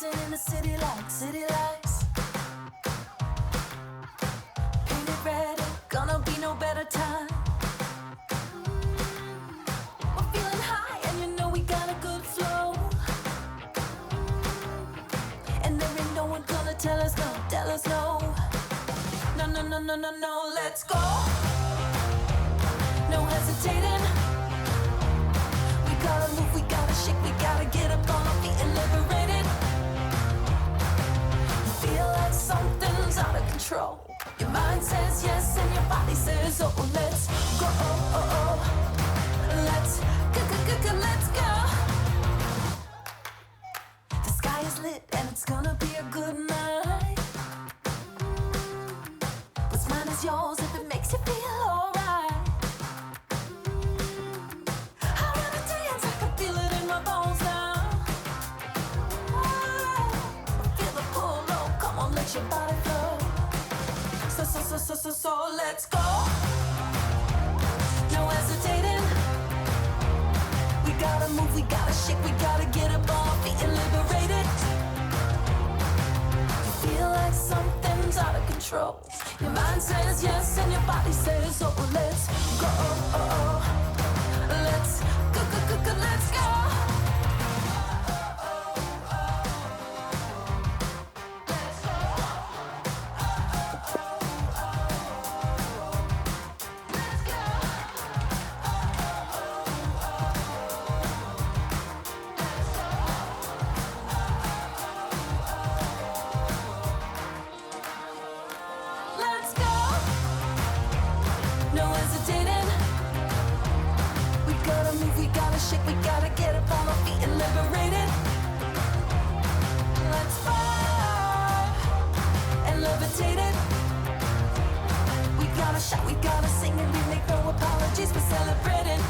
Dancing in the city lights. Painted red, gonna be no better time. We're feeling high and you know we got a good flow. And there ain't no one gonna tell us no. No, let's go. No hesitating. We gotta move, we gotta shake, we gotta get up on our feet and liberated. You feel like something's out of control. Your mind says yes and your body says oh. Let's go. Let's go. The sky is lit and it's gonna be a good night. What's mine is yours if it makes you feel alright. I wanna dance, I can feel it in my bones now. Feel the pull, oh, come on, let your body flow. So let's go. No hesitating. We gotta move, we gotta shake, we gotta get up on our feet and liberated. You feel like something's out of control. Your mind says yes and your body says oh. Let's go. Let's go. Let's go. Let's go. No hesitating. We gotta move, we gotta shake, we gotta get up on our feet and liberate it. Let's fly and levitate it. We gotta shout, we gotta sing, and we make no apologies for celebrating.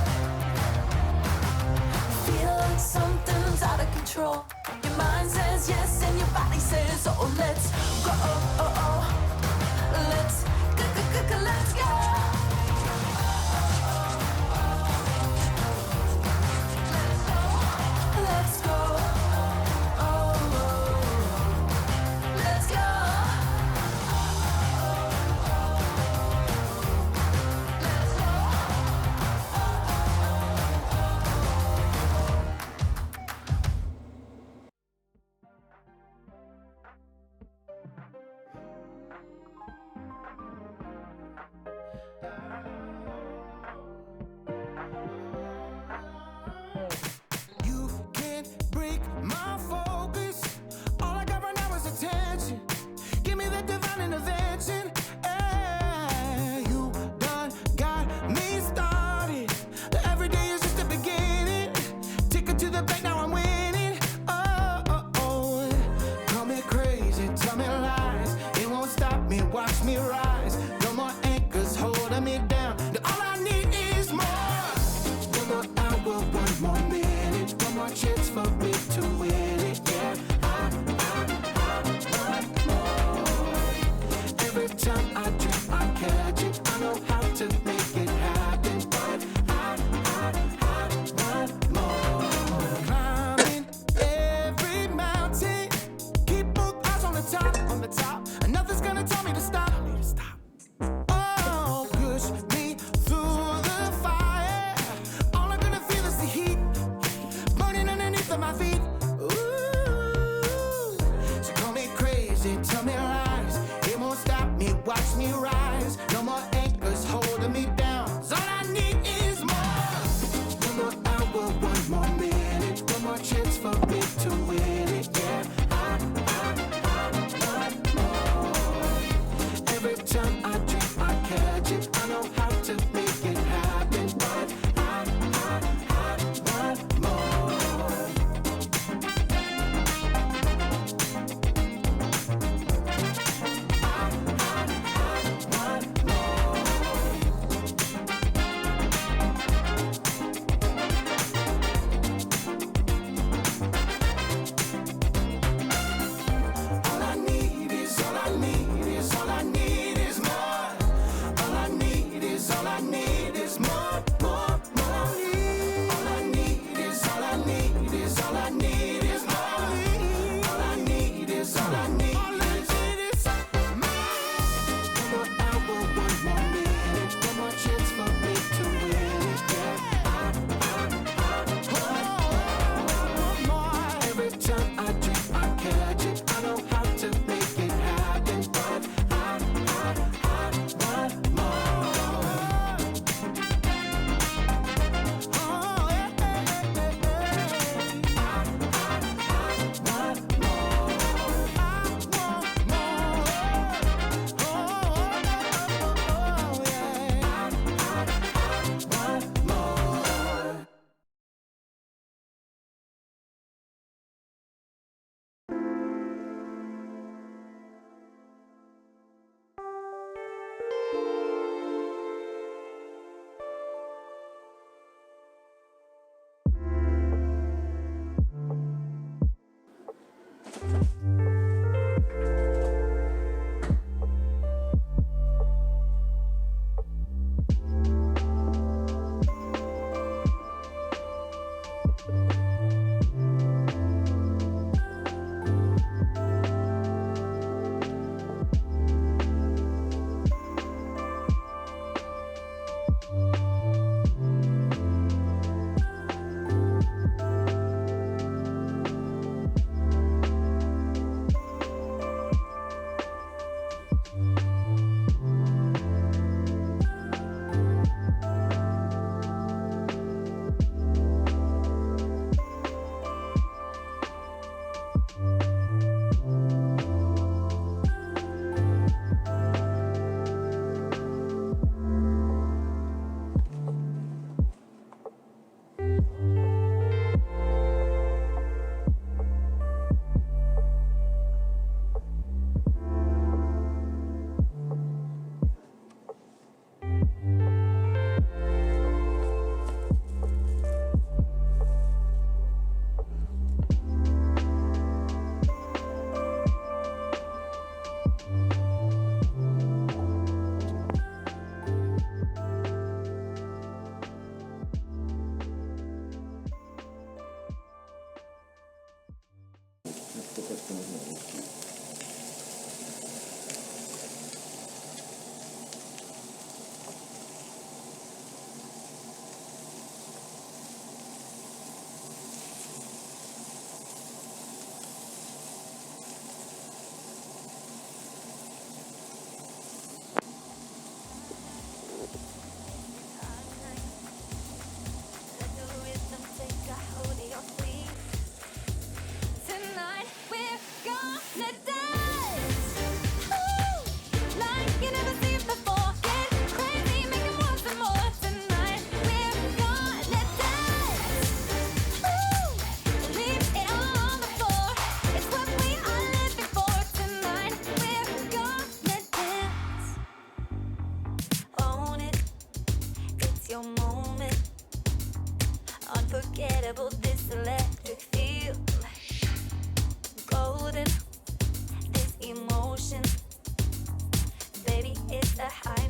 Feel like something's out of control. Your mind says yes and your body says oh. Let's go. Let's go. Let's go. Let's go. Let's go. You can't break my focus. All I got right now is attention. Give me that divine intervention. Hey, you done got me started. Every day is just the beginning. Ticket to the bank, now I'm winning. Oh. Call me crazy, tell me lies. It won't stop me, watch me rise. No more anchors holding me down. All I need is more. One more hour, one more minute, one more chance for me to win it. Yeah, I want more. Every time I dream, I catch it. I know how to make it happen, but I want more. Climbing every mountain, keep both eyes on the top. Nothing's gonna tell me to stop. Oh, push me through the fire. All I'm gonna feel is the heat burning underneath of my feet. Ooh, so call me crazy, tell me lies. It won't stop me, watch me rise. No more anchors holding me down. 'Cause all I need is more. One more hour, one more minute, one more chance for me to win it. Yeah, I want more. Every time I dream, I catch it. I know how to make it happen, but I want more. All I need is more. All I need unforgettable, this electric feel. Golden, this emotion. Baby, it's a high